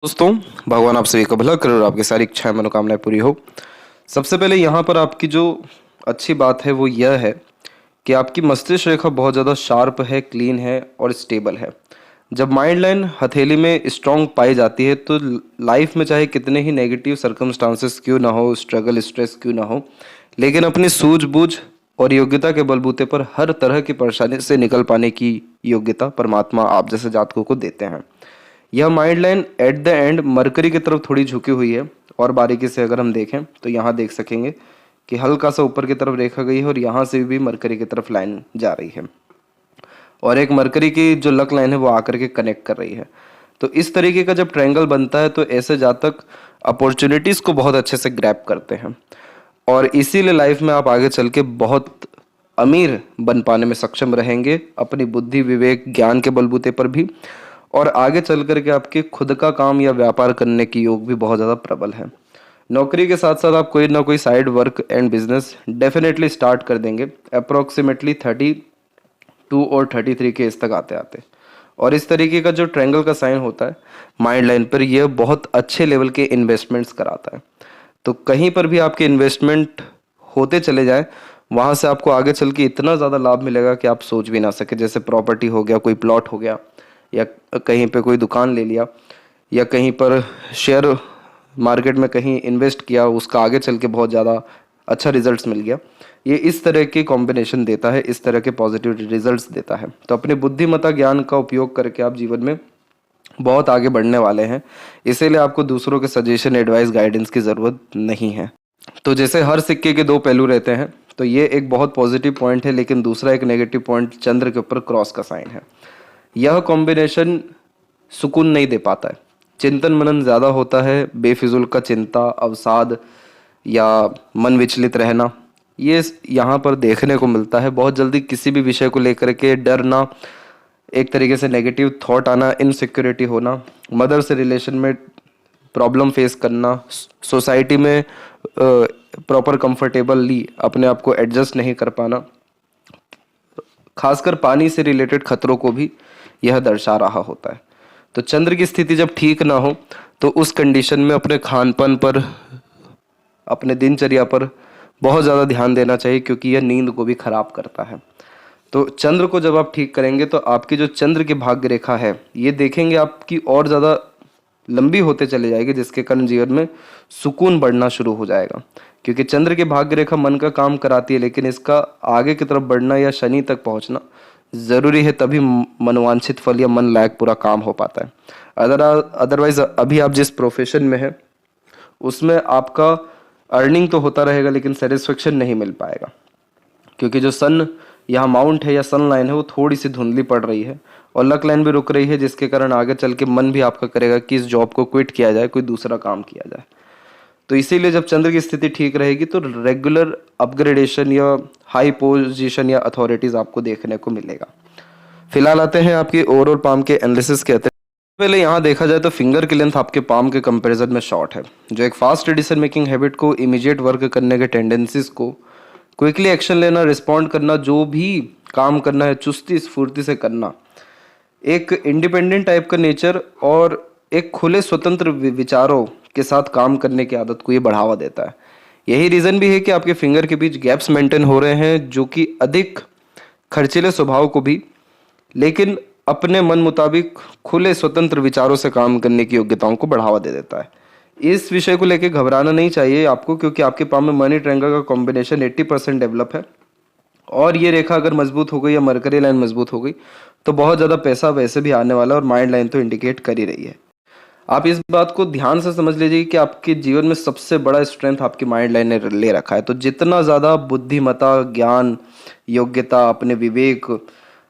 दोस्तों, भगवान आप सभी का भला करे और आपकी सारी इच्छाएं मनोकामनाएं पूरी हो। सबसे पहले यहाँ पर आपकी जो अच्छी बात है वो यह है कि आपकी मस्तिष्क रेखा बहुत ज़्यादा शार्प है, क्लीन है और स्टेबल है। जब माइंड लाइन हथेली में स्ट्रांग पाई जाती है तो लाइफ में चाहे कितने ही नेगेटिव सर्कमस्टांसेस क्यों ना हो, स्ट्रगल स्ट्रेस क्यों ना हो, लेकिन अपनी सूझबूझ और योग्यता के बलबूते पर हर तरह की परेशानी से निकल पाने की योग्यता परमात्मा आप जैसे जातकों को देते हैं। यह mind line at the end mercury की तरफ थोड़ी झुकी हुई है और बारीकी से अगर हम देखें तो यहाँ देख सकेंगे कि हल्का सा ऊपर की तरफ रेखा गई है और यहाँ से भी मरकरी की तरफ लाइन जा रही है और एक मरकरी की जो लक लाइन है वो आकर के कनेक्ट कर रही है। तो इस तरीके का जब ट्रायंगल बनता है तो ऐसे जातक अपॉर्चुनिटीज़ को बहुत अच्छे से ग्रैब करते हैं और इसीलिए लाइफ में आप आगे चल के बहुत अमीर बन पाने में सक्षम रहेंगे, अपनी बुद्धि विवेक ज्ञान के बलबूते पर भी। और आगे चल करके आपके खुद का काम या व्यापार करने की योग भी बहुत ज़्यादा प्रबल है। नौकरी के साथ साथ आप कोई ना कोई side work and business definitely start कर देंगे अप्रोक्सीमेटली 32 और 33 के इस तक आते आते। और इस तरीके का जो ट्रायंगल का साइन होता है माइंड लाइन पर, यह बहुत अच्छे लेवल के इन्वेस्टमेंट्स कराता है। तो कहीं पर भी आपके इन्वेस्टमेंट होते चले जाएं, वहाँ से आपको आगे चल के इतना ज़्यादा लाभ मिलेगा कि आप सोच भी ना सके। जैसे प्रॉपर्टी हो गया, कोई प्लॉट हो गया, या कहीं पे कोई दुकान ले लिया, या कहीं पर शेयर मार्केट में कहीं इन्वेस्ट किया, उसका आगे चल के बहुत ज़्यादा अच्छा रिजल्ट्स मिल गया। ये इस तरह की कॉम्बिनेशन देता है, इस तरह के पॉजिटिव रिजल्ट्स देता है। तो अपने बुद्धिमत्ता ज्ञान का उपयोग करके आप जीवन में बहुत आगे बढ़ने वाले हैं। इसीलिए आपको दूसरों के सजेशन एडवाइस गाइडेंस की ज़रूरत नहीं है। तो जैसे हर सिक्के के दो पहलू रहते हैं, तो ये एक बहुत पॉजिटिव पॉइंट है, लेकिन दूसरा एक नेगेटिव पॉइंट चंद्र के ऊपर क्रॉस का साइन है। यह कॉम्बिनेशन सुकून नहीं दे पाता है, चिंतन मनन ज़्यादा होता है, बेफिजुल का चिंता, अवसाद या मन विचलित रहना, ये यहाँ पर देखने को मिलता है। बहुत जल्दी किसी भी विषय को लेकर के डरना, एक तरीके से नेगेटिव थॉट आना, इनसिक्योरिटी होना, मदर से रिलेशन में प्रॉब्लम फेस करना, सोसाइटी में प्रॉपर कंफर्टेबली अपने आप को एडजस्ट नहीं कर पाना, खासकर पानी से रिलेटेड खतरों को भी यह दर्शा रहा होता है। तो चंद्र की स्थिति जब ठीक ना हो तो उस कंडीशन में अपने खान पान पर, अपने दिनचर्या पर बहुत ज़्यादा ध्यान देना चाहिए, क्योंकि यह नींद को भी खराब करता है। तो चंद्र को जब आप ठीक करेंगे तो आपकी जो चंद्र की भाग्य रेखा है ये देखेंगे आपकी और ज़्यादा लंबी होते चले जाएगी, जिसके कारण जीवन में सुकून बढ़ना शुरू हो जाएगा। क्योंकि चंद्र की भाग्य रेखा मन का काम कराती है, लेकिन इसका आगे की तरफ बढ़ना या शनि तक पहुंचना ज़रूरी है, तभी मनोवांछित फल या मन लायक पूरा काम हो पाता है। अदरवाइज अभी आप जिस प्रोफेशन में है उसमें आपका अर्निंग तो होता रहेगा, लेकिन सेटिस्फेक्शन नहीं मिल पाएगा, क्योंकि जो सन यहाँ माउंट है या सन लाइन है वो थोड़ी सी धुंधली पड़ रही है और लक लाइन भी रुक रही है, जिसके कारण आगे चल के मन भी आपका करेगा कि इस जॉब को क्विट किया जाए, कोई दूसरा काम किया जाए। तो इसीलिए जब चंद्र की स्थिति ठीक रहेगी तो रेगुलर अपग्रेडेशन या हाई पोजीशन या अथॉरिटीज आपको देखने को मिलेगा। फिलहाल आते हैं आपकी ओवरऑल पाम के एनालिसिस के अतिरिक्त। पहले यहाँ देखा जाए तो फिंगर की लेंथ आपके पाम के कंपैरिजन में शॉर्ट है, जो एक फास्ट डिसीजन मेकिंग हैबिट को, इमीडिएट वर्क करने के टेंडेंसीज को, क्विकली एक्शन लेना, रिस्पॉन्ड करना, जो भी काम करना है चुस्ती स्फूर्ति से करना, एक इंडिपेंडेंट टाइप का नेचर और एक खुले स्वतंत्र विचारों के साथ काम करने की आदत को ये बढ़ावा देता है। यही रीज़न भी है कि आपके फिंगर के बीच गैप्स मेंटेन हो रहे हैं, जो कि अधिक खर्चीले स्वभाव को भी, लेकिन अपने मन मुताबिक खुले स्वतंत्र विचारों से काम करने की योग्यताओं को बढ़ावा दे देता है। इस विषय को लेकर घबराना नहीं चाहिए आपको, क्योंकि आपके पाम में मनी ट्रायंगल का कॉम्बिनेशन 80% डेवलप है और ये रेखा अगर मजबूत हो गई या मरकरी लाइन मजबूत हो गई तो बहुत ज़्यादा पैसा वैसे भी आने वाला है, और माइंड लाइन तो इंडिकेट कर ही रही है। आप इस बात को ध्यान से समझ लीजिए कि आपके जीवन में सबसे बड़ा स्ट्रेंथ आपकी माइंड लाइन ने ले रखा है। तो जितना ज़्यादा बुद्धिमत्ता ज्ञान योग्यता, अपने विवेक,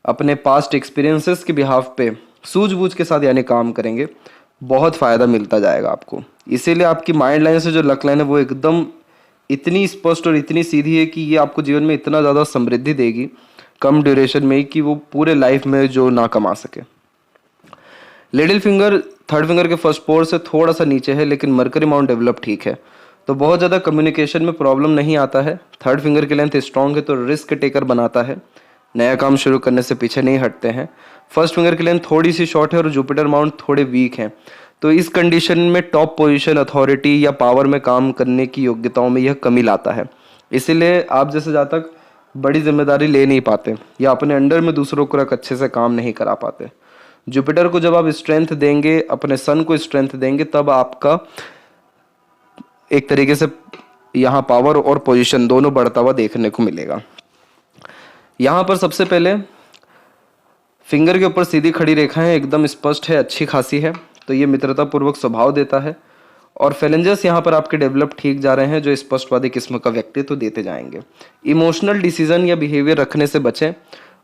अपने पास्ट एक्सपीरियंसेस के बिहाफ पे सूझबूझ के साथ यानी काम करेंगे, बहुत फ़ायदा मिलता जाएगा आपको। इसीलिए आपकी माइंड लाइन से जो लक लाइन है वो एकदम इतनी स्पष्ट और इतनी सीधी है कि ये आपको जीवन में इतना ज़्यादा समृद्धि देगी कम ड्यूरेशन में कि वो पूरे लाइफ में जो ना कमा सके। लिटिल फिंगर थर्ड फिंगर के फर्स्ट पोर से थोड़ा सा नीचे है, लेकिन मरकरी माउंट डेवलप ठीक है, तो बहुत ज़्यादा कम्युनिकेशन में प्रॉब्लम नहीं आता है। थर्ड फिंगर की लेंथ स्ट्रॉन्ग है तो रिस्क टेकर बनाता है, नया काम शुरू करने से पीछे नहीं हटते हैं। फर्स्ट फिंगर की लेंथ थोड़ी सी शॉर्ट है और जुपिटर माउंट थोड़े वीक हैं, तो इस कंडीशन में टॉप पोजीशन, अथॉरिटी या पावर में काम करने की योग्यताओं में यह कमी लाता है। इसीलिए आप जैसे जातक बड़ी जिम्मेदारी ले नहीं पाते या अपने अंडर में दूसरों को रख अच्छे से काम नहीं करा पाते। जुपिटर को जब आप स्ट्रेंथ देंगे, अपने सन को स्ट्रेंथ देंगे, तब आपका एक तरीके से यहाँ पावर और पोजीशन दोनों बढ़ता हुआ देखने को मिलेगा। यहाँ पर सबसे पहले फिंगर के ऊपर सीधी खड़ी रेखाएं एकदम स्पष्ट है, अच्छी खासी है, तो ये मित्रतापूर्वक स्वभाव देता है। और फेलेंजस यहाँ पर आपके डेवलप ठीक जा रहे हैं, जो स्पष्टवादी किस्म का व्यक्तित्व देते जाएंगे। इमोशनल डिसीजन या बिहेवियर रखने से बचें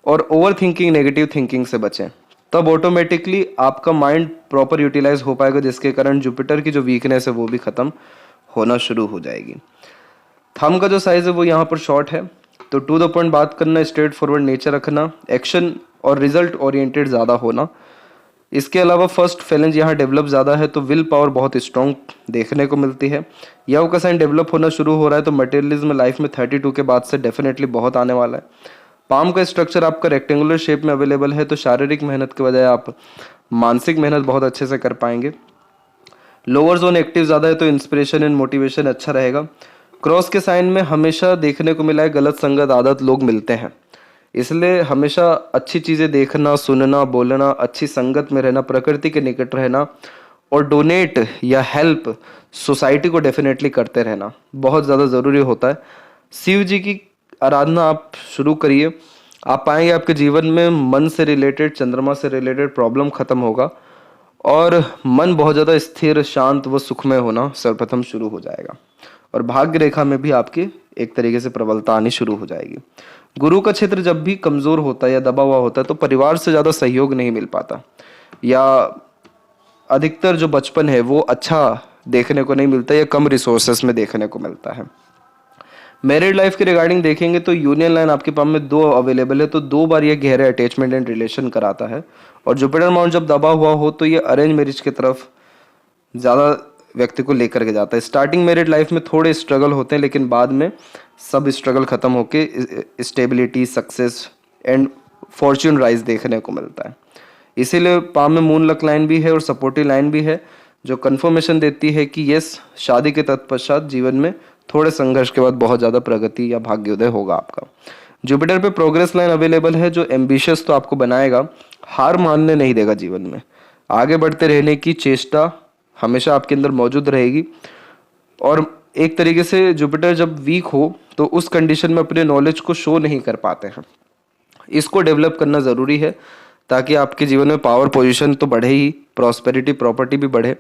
और ओवर थिंकिंग, नेगेटिव थिंकिंग से बचें, तब ऑटोमेटिकली आपका माइंड प्रॉपर यूटिलाइज हो पाएगा, जिसके कारण जुपिटर की जो वीकनेस है वो भी खत्म होना शुरू हो जाएगी। थंब का जो साइज है वो यहाँ पर शॉर्ट है, तो टू द पॉइंट बात करना, स्ट्रेट फॉरवर्ड नेचर रखना, एक्शन और रिजल्ट ओरिएंटेड ज़्यादा होना। इसके अलावा फर्स्ट फेलेंज यहाँ डेवलप ज़्यादा है, तो विल पावर बहुत स्ट्रॉन्ग देखने को मिलती है। यह का साइन डेवलप होना शुरू हो रहा है, तो मटेरियलिज्म लाइफ में 32 के बाद से डेफिनेटली बहुत आने वाला है। पाम का स्ट्रक्चर आपका रेक्टेंगुलर शेप में अवेलेबल है, तो शारीरिक मेहनत के बजाय आप मानसिक मेहनत बहुत अच्छे से कर पाएंगे। लोअर जोन एक्टिव ज़्यादा है, तो इंस्पिरेशन एंड मोटिवेशन अच्छा रहेगा। क्रॉस के साइन में हमेशा देखने को मिला है गलत संगत आदत लोग मिलते हैं, इसलिए हमेशा अच्छी चीज़ें देखना, सुनना, बोलना, अच्छी संगत में रहना, प्रकृति के निकट रहना और डोनेट या हेल्प सोसाइटी को डेफिनेटली करते रहना बहुत ज़्यादा ज़रूरी होता है। शिव जी की आराधना आप शुरू करिए, आप पाएंगे आपके जीवन में मन से रिलेटेड, चंद्रमा से रिलेटेड प्रॉब्लम खत्म होगा और मन बहुत ज़्यादा स्थिर, शांत व सुखमय होना सर्वप्रथम शुरू हो जाएगा। और भाग्य रेखा में भी आपकी एक तरीके से प्रबलता आनी शुरू हो जाएगी। गुरु का क्षेत्र जब भी कमज़ोर होता है या दबा हुआ होता है, तो परिवार से ज़्यादा सहयोग नहीं मिल पाता, या अधिकतर जो बचपन है वो अच्छा देखने को नहीं मिलता या कम रिसोर्सेस में देखने को मिलता है। मैरिड लाइफ के रिगार्डिंग देखेंगे तो यूनियन लाइन आपके पास में 2 अवेलेबल है, तो 2 बार ये गहरे अटैचमेंट एंड रिलेशन कराता है। और जुपिटर माउंट जब दबा हुआ हो तो ये अरेंज मैरिज की तरफ ज़्यादा व्यक्ति को लेकर के जाता है। स्टार्टिंग मैरिड लाइफ में थोड़े स्ट्रगल होते हैं, लेकिन बाद में सब स्ट्रगल खत्म होके stability, success and Fortune rise देखने को मिलता है। इसीलिए पाम में मून लक लाइन भी है और सपोर्टिव लाइन भी है, जो कन्फर्मेशन देती है कि यस, शादी के तत्पश्चात जीवन में थोड़े संघर्ष के बाद बहुत ज़्यादा प्रगति या भाग्योदय होगा आपका। जुपिटर पे प्रोग्रेस लाइन अवेलेबल है, जो एम्बिशियस तो आपको बनाएगा, हार मानने नहीं देगा। जीवन में आगे बढ़ते रहने की चेष्टा हमेशा आपके अंदर मौजूद रहेगी। और एक तरीके से जुपिटर जब वीक हो तो उस कंडीशन में अपने नॉलेज को शो नहीं कर पाते हैं, इसको डेवलप करना ज़रूरी है, ताकि आपके जीवन में पावर पोजीशन तो बढ़े ही, प्रॉस्पेरिटी, प्रॉपर्टी भी बढ़े,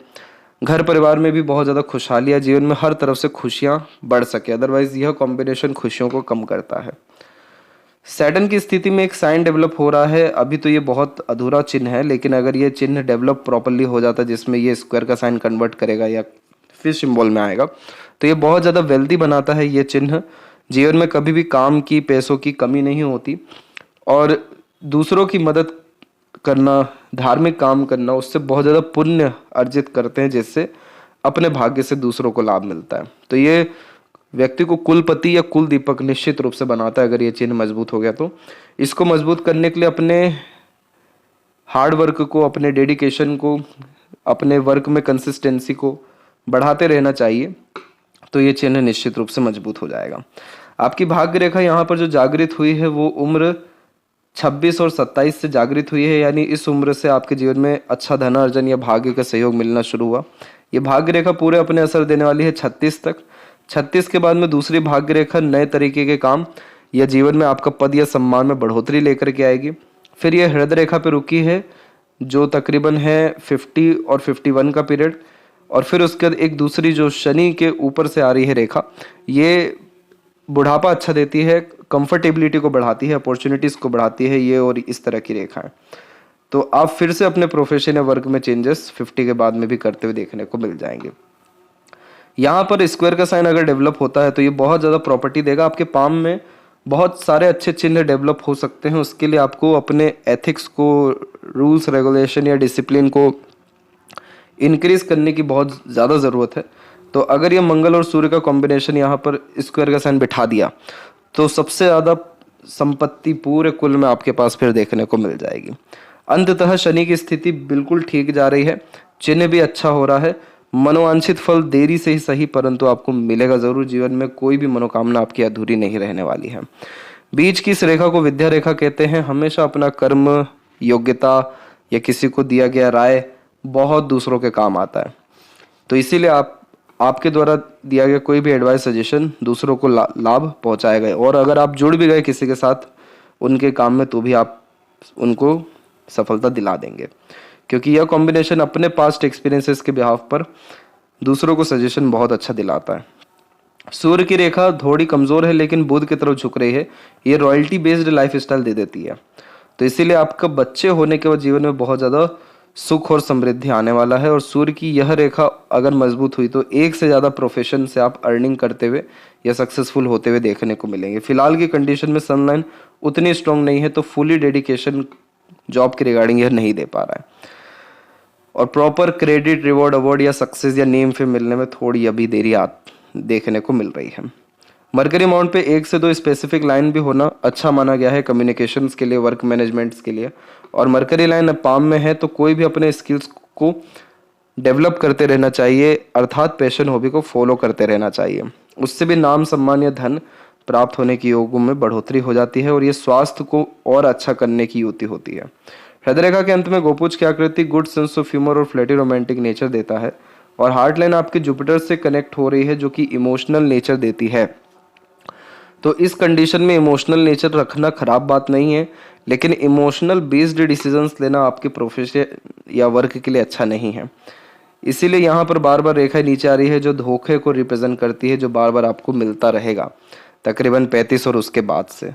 घर परिवार में भी बहुत ज़्यादा खुशहाली है, जीवन में हर तरफ से खुशियाँ बढ़ सके। अदरवाइज यह कॉम्बिनेशन खुशियों को कम करता है। सैटर्न की स्थिति में एक साइन डेवलप हो रहा है, अभी तो ये बहुत अधूरा चिन्ह है, लेकिन अगर ये चिन्ह डेवलप प्रॉपरली हो जाता है, जिसमें ये स्क्वायर का साइन कन्वर्ट करेगा या फिश सिंबल में आएगा, तो ये बहुत ज़्यादा वेल्दी बनाता है। ये चिन्ह जीवन में कभी भी काम की, पैसों की कमी नहीं होती, और दूसरों की मदद करना, धार्मिक काम करना, उससे बहुत ज़्यादा पुण्य अर्जित करते हैं, जिससे अपने भाग्य से दूसरों को लाभ मिलता है। तो ये व्यक्ति को कुलपति या कुल दीपक निश्चित रूप से बनाता है, अगर ये चिन्ह मजबूत हो गया तो। इसको मजबूत करने के लिए अपने हार्ड वर्क को, अपने डेडिकेशन को, अपने वर्क में कंसिस्टेंसी को बढ़ाते रहना चाहिए, तो ये चिन्ह निश्चित रूप से मजबूत हो जाएगा। आपकी भाग्य रेखा यहाँ पर जो जागृत हुई है वो उम्र 26 और 27 से जागृत हुई है, यानी इस उम्र से आपके जीवन में अच्छा धन अर्जन या भाग्य का सहयोग मिलना शुरू हुआ। ये भाग्य रेखा पूरे अपने असर देने वाली है 36 तक। 36 के बाद में दूसरी भाग्य रेखा नए तरीके के काम या जीवन में आपका पद या सम्मान में बढ़ोतरी लेकर के आएगी। फिर ये हृदय रेखा पे रुकी है, जो तकरीबन है 50 और 51 का पीरियड, और फिर उसके बाद एक दूसरी जो शनि के ऊपर से आ रही है रेखा, ये बुढ़ापा अच्छा देती है, कंफर्टेबिलिटी को बढ़ाती है, अपॉर्चुनिटीज़ को बढ़ाती है, ये और इस तरह की रेखा है। तो आप फिर से अपने प्रोफेशन या वर्क में चेंजेस 50 के बाद में भी करते हुए देखने को मिल जाएंगे। यहाँ पर स्क्वायर का साइन अगर डेवलप होता है तो ये बहुत ज़्यादा प्रॉपर्टी देगा। आपके पाम में बहुत सारे अच्छे चिन्ह डेवलप हो सकते हैं। उसके लिए आपको अपने एथिक्स को, रूल्स रेगुलेशन या डिसिप्लिन को इंक्रीज करने की बहुत ज़्यादा ज़रूरत है। तो अगर ये मंगल और सूर्य का कॉम्बिनेशन यहाँ पर स्क्वायर का साइन बिठा दिया तो सबसे ज़्यादा संपत्ति पूरे कुल में आपके पास फिर देखने को मिल जाएगी। अंततः शनि की स्थिति बिल्कुल ठीक जा रही है, चिन्ह भी अच्छा हो रहा है। मनोवांछित फल देरी से ही सही परंतु आपको मिलेगा जरूर। जीवन में कोई भी मनोकामना आपकी अधूरी नहीं रहने वाली है। बीच की इस रेखा को विद्या रेखा कहते हैं। हमेशा अपना कर्म, योग्यता या किसी को दिया गया राय बहुत दूसरों के काम आता है। तो इसीलिए आपके द्वारा दिया गया कोई भी एडवाइस, सजेशन दूसरों को लाभ पहुंचाएगा। और अगर आप जुड़ भी गए किसी के साथ उनके काम में तो भी आप उनको सफलता दिला देंगे, क्योंकि यह कॉम्बिनेशन अपने पास्ट एक्सपीरियंसेस के बिहाफ पर दूसरों को सजेशन बहुत अच्छा दिलाता है। सूर्य की रेखा थोड़ी कमजोर है लेकिन बुध की तरफ झुक रही है। ये रॉयल्टी बेस्ड लाइफ स्टाइल दे देती है। तो इसीलिए आपका बच्चे होने के बाद जीवन में बहुत ज़्यादा सुख और समृद्धि आने वाला है। और सूर्य की यह रेखा अगर मजबूत हुई तो एक से ज़्यादा प्रोफेशन से आप अर्निंग करते हुए या सक्सेसफुल होते हुए देखने को मिलेंगे। फिलहाल की कंडीशन में सनलाइन उतनी स्ट्रांग नहीं है तो फुली डेडिकेशन जॉब के रिगार्डिंग यह नहीं दे पा रहा है। और प्रॉपर क्रेडिट, रिवॉर्ड, अवार्ड या सक्सेस या नेम फेम मिलने में थोड़ी अभी देरी देखने को मिल रही है। मरकरी अमाउंट पे 1 से 2 स्पेसिफिक लाइन भी होना अच्छा माना गया है कम्युनिकेशंस के लिए, वर्क मैनेजमेंट्स के लिए। और मरकरी लाइन पाम में है तो कोई भी अपने स्किल्स को डेवलप करते रहना चाहिए, अर्थात पैशन हॉबी को फॉलो करते रहना चाहिए। उससे भी नाम, सम्मान या धन प्राप्त होने की योगों में बढ़ोतरी हो जाती है और ये स्वास्थ्य को और अच्छा करने की युति होती है। हृदय रेखा के अंत में गोपुज की आकृति गुड सेंस ऑफ ह्यूमर और फ्लैटी रोमांटिक नेचर देता है। और हार्ट लाइन आपके जुपिटर से कनेक्ट हो रही है जो कि इमोशनल नेचर देती है। तो इस कंडीशन में इमोशनल नेचर रखना खराब बात नहीं है, लेकिन इमोशनल बेस्ड डिसीजंस लेना आपके प्रोफेशन या वर्क के लिए अच्छा नहीं है। इसीलिए यहाँ पर बार बार रेखा नीचे आ रही है जो धोखे को रिप्रेजेंट करती है, जो बार बार आपको मिलता रहेगा तकरीबन 35 और उसके बाद से।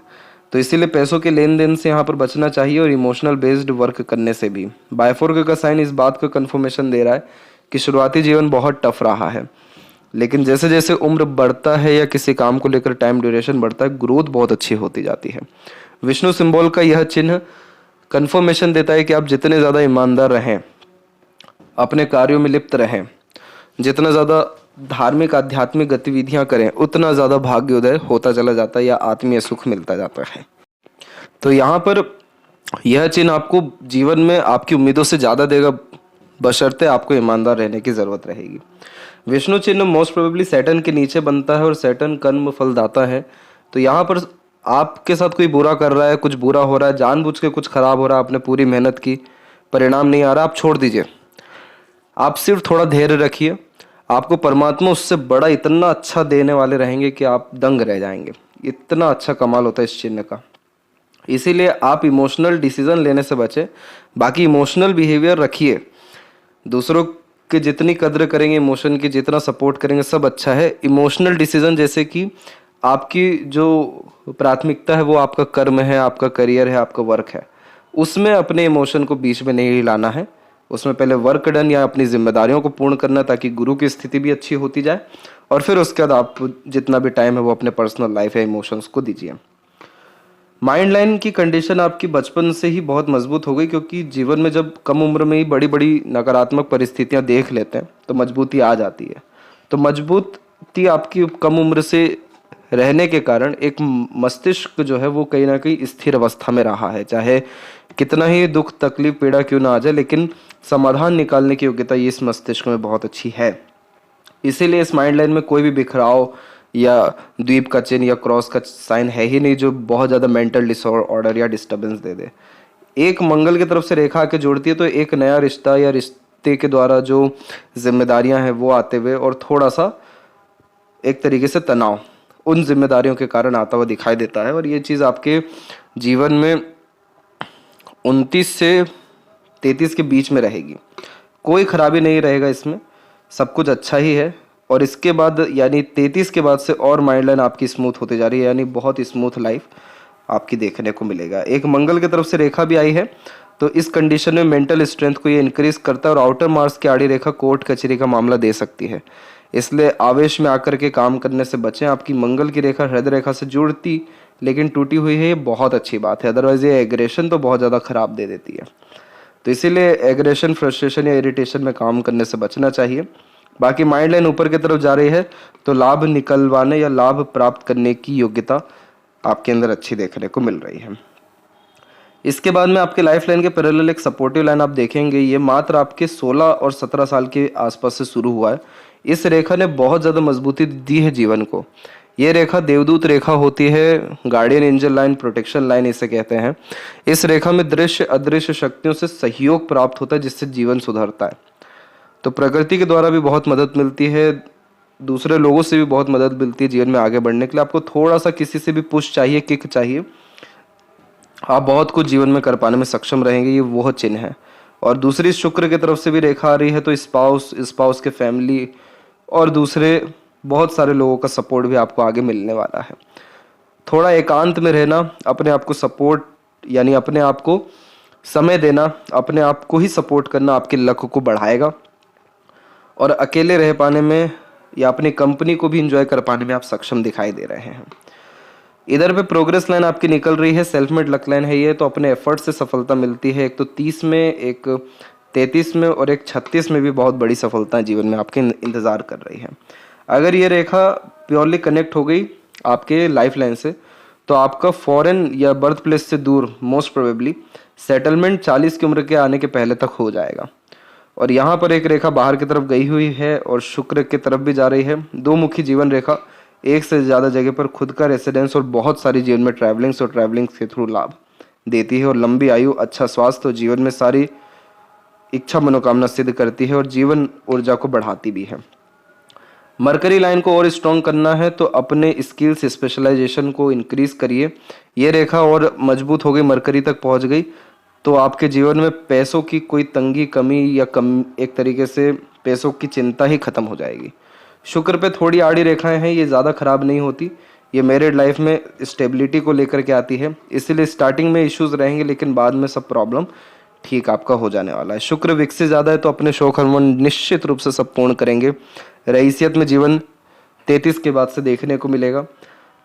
तो इसीलिए पैसों के लेन देन से यहाँ पर बचना चाहिए और इमोशनल बेस्ड वर्क करने से भी। बायफोर्क का साइन इस बात का कंफर्मेशन दे रहा है कि शुरुआती जीवन बहुत टफ रहा है, लेकिन जैसे जैसे उम्र बढ़ता है या किसी काम को लेकर टाइम ड्यूरेशन बढ़ता है, ग्रोथ बहुत अच्छी होती जाती है। विष्णु सिंबल का यह चिन्ह कंफर्मेशन देता है कि आप जितने ज़्यादा ईमानदार रहें, अपने कार्यों में लिप्त रहें, जितना ज़्यादा धार्मिक आध्यात्मिक गतिविधियां करें, उतना ज़्यादा भाग्योदय होता चला जाता है या आत्मीय सुख मिलता जाता है। तो यहाँ पर यह चिन्ह आपको जीवन में आपकी उम्मीदों से ज़्यादा देगा, बशर्ते आपको ईमानदार रहने की ज़रूरत रहेगी। विष्णु चिन्ह मोस्ट प्रोबेबली सैटर्न के नीचे बनता है और सैटर्न कर्म फलदाता है। तो यहाँ पर आपके साथ कोई बुरा कर रहा है, कुछ बुरा हो रहा है, जानबूझ के कुछ खराब हो रहा है, आपने पूरी मेहनत की, परिणाम नहीं आ रहा, आप छोड़ दीजिए। आप सिर्फ थोड़ा धैर्य रखिए, आपको परमात्मा उससे बड़ा इतना अच्छा देने वाले रहेंगे कि आप दंग रह जाएंगे। इतना अच्छा कमाल होता है इस चिन्ह का। इसीलिए आप इमोशनल डिसीजन लेने से बचें, बाकी इमोशनल बिहेवियर रखिए। दूसरों की जितनी कद्र करेंगे, इमोशन की जितना सपोर्ट करेंगे, सब अच्छा है। इमोशनल डिसीजन जैसे कि आपकी जो प्राथमिकता है वो आपका कर्म है, आपका करियर है, आपका वर्क है, उसमें अपने इमोशन को बीच में नहीं लाना है। उसमें पहले वर्क डन या अपनी जिम्मेदारियों को पूर्ण करना ताकि गुरु की स्थिति भी अच्छी होती जाए, और फिर उसके बाद आप जितना भी टाइम है वो अपने पर्सनल लाइफ या इमोशंस को दीजिए। माइंड लाइन की कंडीशन आपकी बचपन से ही बहुत मजबूत हो गई, क्योंकि जीवन में जब कम उम्र में ही बड़ी बड़ी नकारात्मक परिस्थितियां देख लेते हैं तो मजबूती आ जाती है। तो मजबूती आपकी कम उम्र से रहने के कारण एक मस्तिष्क जो है वो कहीं ना कहीं स्थिर अवस्था में रहा है। चाहे कितना ही दुख, तकलीफ, पीड़ा क्यों ना आ जाए, लेकिन समाधान निकालने की योग्यता ये इस मस्तिष्क में बहुत अच्छी है। इसीलिए इस माइंड लाइन में कोई भी बिखराव या द्वीप का चिन्ह या क्रॉस का साइन है ही नहीं जो बहुत ज़्यादा मेंटल डिसऑर्डर या डिस्टर्बेंस दे दे। एक मंगल की तरफ से रेखा आके जोड़ती है तो एक नया रिश्ता या रिश्ते के द्वारा जो जिम्मेदारियां हैं वो आते हुए, और थोड़ा सा एक तरीके से तनाव उन जिम्मेदारियों के कारण आता हुआ दिखाई देता है। और ये चीज़ आपके जीवन में 29 से 33 के बीच में रहेगी। कोई खराबी नहीं रहेगा इसमें, सब कुछ अच्छा ही है। और इसके बाद यानी 33 के बाद से और माइंड लाइन आपकी स्मूथ होती जा रही है, यानी बहुत स्मूथ लाइफ आपकी देखने को मिलेगा। एक मंगल की तरफ से रेखा भी आई है तो इस कंडीशन में मेंटल स्ट्रेंथ को ये इंक्रीज करता है। और आउटर मार्क्स की आड़ी रेखा कोर्ट कचहरी का मामला दे सकती है, इसलिए आवेश में आकर के काम करने से बचें। आपकी मंगल की रेखा हृदय रेखा से जुड़ती लेकिन टूटी हुई है, ये बहुत अच्छी बात है। अदरवाइज ये एग्रेशन तो बहुत ज़्यादा खराब दे देती है। तो इसीलिए एग्रेशन, फ्रस्ट्रेशन या इरिटेशन में काम करने से बचना चाहिए। बाकी माइंड लाइन ऊपर की तरफ जा रही है तो लाभ निकलवाने या लाभ प्राप्त करने की योग्यता आपके अंदर अच्छी देखने को मिल रही है। इसके बाद में आपके लाइफ लाइन के पैरेलल एक सपोर्टिव लाइन आप देखेंगे, ये मात्र आपके 16 और 17 साल के आसपास से शुरू हुआ है। इस रेखा ने बहुत ज़्यादा मजबूती दी है जीवन को। ये रेखा देवदूत रेखा होती है, guardian angel line, protection line इसे कहते हैं। इस रेखा में दृश्य अदृश्य शक्तियों से सहयोग प्राप्त होता है, जिससे जीवन सुधरता है। तो प्रकृति के द्वारा भी बहुत मदद मिलती है, दूसरे लोगों से भी बहुत मदद मिलती है जीवन में आगे बढ़ने के लिए। आपको थोड़ा सा किसी से भी पुश चाहिए, किक चाहिए, आप बहुत कुछ जीवन में कर पाने में सक्षम रहेंगे, ये वो चिन्ह है। और दूसरी शुक्र की तरफ से भी रेखा आ रही है, तो स्पाउस के फैमिली और दूसरे बहुत सारे लोगों का सपोर्ट भी आपको आगे मिलने वाला है। थोड़ा एकांत में रहना, अपने आप को सपोर्ट यानी अपने आप को समय देना, अपने आप को ही सपोर्ट करना आपके लक्ष्य को बढ़ाएगा। और अकेले रह पाने में या अपनी कंपनी को भी इंजॉय कर पाने में आप सक्षम दिखाई दे रहे हैं। इधर पे प्रोग्रेस लाइन आपकी निकल रही है, सेल्फ मेड लक लाइन है ये, तो अपने एफर्ट से सफलता मिलती है। एक तो 30 में, एक 33 में और एक 36 में भी बहुत बड़ी सफलता जीवन में आपके इंतज़ार कर रही है। अगर ये रेखा प्योरली कनेक्ट हो गई आपके लाइफ लाइन से, तो आपका फॉरेन या बर्थ प्लेस से दूर मोस्ट प्रोबेबली सेटलमेंट 40 की उम्र के आने के पहले तक हो जाएगा। और यहाँ पर एक रेखा बाहर की तरफ गई हुई है और शुक्र की तरफ भी जा रही है। दो मुखी जीवन रेखा एक से ज़्यादा जगह पर खुद का रेसिडेंस और बहुत सारी जीवन में ट्रैवलिंग्स और ट्रैवलिंग्स के थ्रू लाभ देती है। और लंबी आयु, अच्छा स्वास्थ्य और जीवन में सारी इच्छा मनोकामना सिद्ध करती है और जीवन ऊर्जा को बढ़ाती भी है। मरकरी लाइन को और स्ट्रॉन्ग करना है तो अपने स्किल्स स्पेशलाइजेशन को इंक्रीज करिए। ये रेखा और मजबूत हो गई, मरकरी तक पहुंच गई, तो आपके जीवन में पैसों की कोई तंगी, कमी या एक तरीके से पैसों की चिंता ही खत्म हो जाएगी। शुक्र पे थोड़ी आड़ी रेखाएं हैं, ये ज़्यादा खराब नहीं होती, ये मैरिड लाइफ में स्टेबिलिटी को लेकर के आती है, इसीलिए स्टार्टिंग में इश्यूज रहेंगे लेकिन बाद में सब प्रॉब्लम ठीक आपका हो जाने वाला है। शुक्र विकसित ज़्यादा है तो अपने शौक हार्मोन निश्चित रूप से सब पूर्ण करेंगे। रईसियत में जीवन 33 के बाद से देखने को मिलेगा।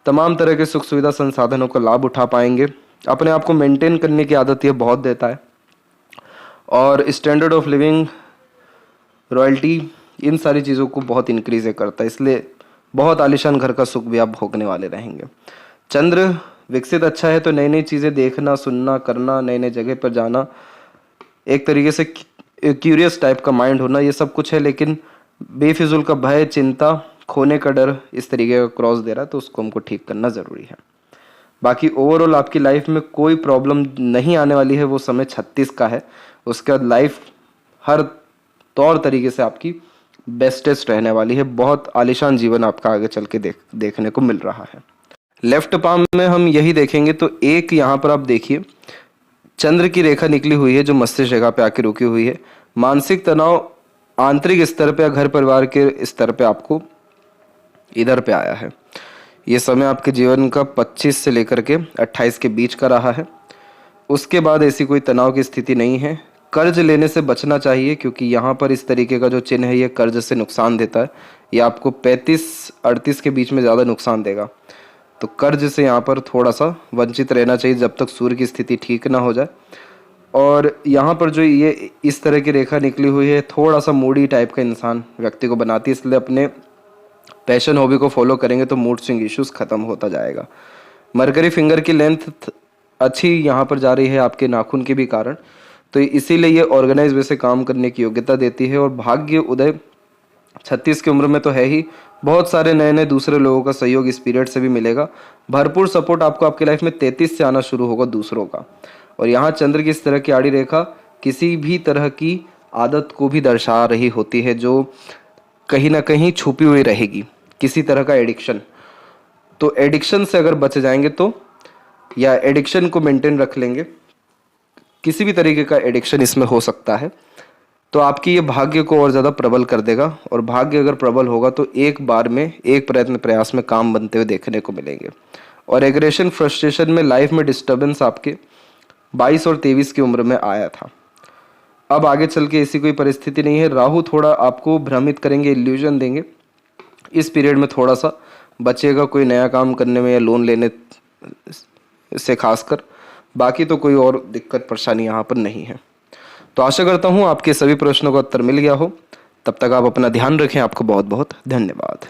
तमाम तरह के सुख सुविधा संसाधनों का लाभ उठा पाएंगे। अपने आप को मेंटेन करने की आदत ये बहुत देता है और स्टैंडर्ड ऑफ लिविंग, रॉयल्टी, इन सारी चीज़ों को बहुत इंक्रीज करता है, इसलिए बहुत आलीशान घर का सुख भी आप भोगने वाले रहेंगे। चंद्र विकसित अच्छा है तो नई नई चीज़ें देखना, सुनना, करना, नए नए जगह पर जाना, एक तरीके से क्यूरियस टाइप का माइंड होना, ये सब कुछ है। लेकिन बेफिजुल का भय, चिंता, खोने का डर इस तरीके का क्रॉस दे रहा है, तो उसको हमको ठीक करना ज़रूरी है। बाकी ओवरऑल आपकी लाइफ में कोई प्रॉब्लम नहीं आने वाली है। वो समय 36 का है, उसके बाद लाइफ हर तौर तरीके से आपकी बेस्टेस्ट रहने वाली है। बहुत आलीशान जीवन आपका आगे चल के देखने को मिल रहा है। लेफ्ट पाम में हम यही देखेंगे तो एक यहाँ पर आप देखिए चंद्र की रेखा निकली हुई है जो मस्तिष्क रेखा पे आके रुकी हुई है। मानसिक तनाव आंतरिक स्तर पे या घर परिवार के स्तर पे आपको इधर पे आया है। ये समय आपके जीवन का 25 से लेकर के 28 के बीच का रहा है। उसके बाद ऐसी कोई तनाव की स्थिति नहीं है। कर्ज लेने से बचना चाहिए क्योंकि यहाँ पर इस तरीके का जो चिन्ह है ये कर्ज से नुकसान देता है। ये आपको 35-38 के बीच में ज़्यादा नुकसान देगा, तो कर्ज से यहाँ पर थोड़ा सा वंचित रहना चाहिए जब तक सूर्य की स्थिति ठीक ना हो जाए। और यहाँ पर जो ये इस तरह की रेखा निकली हुई है थोड़ा सा मूडी टाइप का इंसान व्यक्ति को बनाती है, इसलिए अपने पैशन हॉबी को फॉलो करेंगे तो मूड स्विंग इश्यूज खत्म होता जाएगा। मरकरी फिंगर की लेंथ अच्छी यहाँ पर जा रही है आपके नाखून के भी कारण, तो इसीलिए ये ऑर्गेनाइज वे से काम करने की योग्यता देती है। और भाग्य उदय 36 की उम्र में तो है ही, बहुत सारे नए नए दूसरे लोगों का सहयोग इस पीरियड से भी मिलेगा। भरपूर सपोर्ट आपको आपकी लाइफ में 33 से आना शुरू होगा दूसरों का। और यहाँ चंद्र की इस तरह की आड़ी रेखा किसी भी तरह की आदत को भी दर्शा रही होती है जो कहीं ना कहीं छुपी हुई रहेगी, किसी तरह का एडिक्शन। तो एडिक्शन से अगर बच जाएंगे तो, या एडिक्शन को मेंटेन रख लेंगे, किसी भी तरीके का एडिक्शन इसमें हो सकता है, तो आपकी ये भाग्य को और ज़्यादा प्रबल कर देगा। और भाग्य अगर प्रबल होगा तो एक बार में, एक प्रयास में काम बनते हुए देखने को मिलेंगे। और एग्रेशन, फ्रस्ट्रेशन में लाइफ में डिस्टर्बेंस आपके 22 और 23 की उम्र में आया था। अब आगे चल के ऐसी कोई परिस्थिति नहीं है। राहु थोड़ा आपको भ्रमित करेंगे, इल्यूजन देंगे। इस पीरियड में थोड़ा सा बचेगा कोई नया काम करने में या लोन लेने से खासकर, बाकी तो कोई और दिक्कत परेशानी यहाँ पर नहीं है। तो आशा करता हूँ आपके सभी प्रश्नों का उत्तर मिल गया हो। तब तक आप अपना ध्यान रखें। आपको बहुत बहुत धन्यवाद।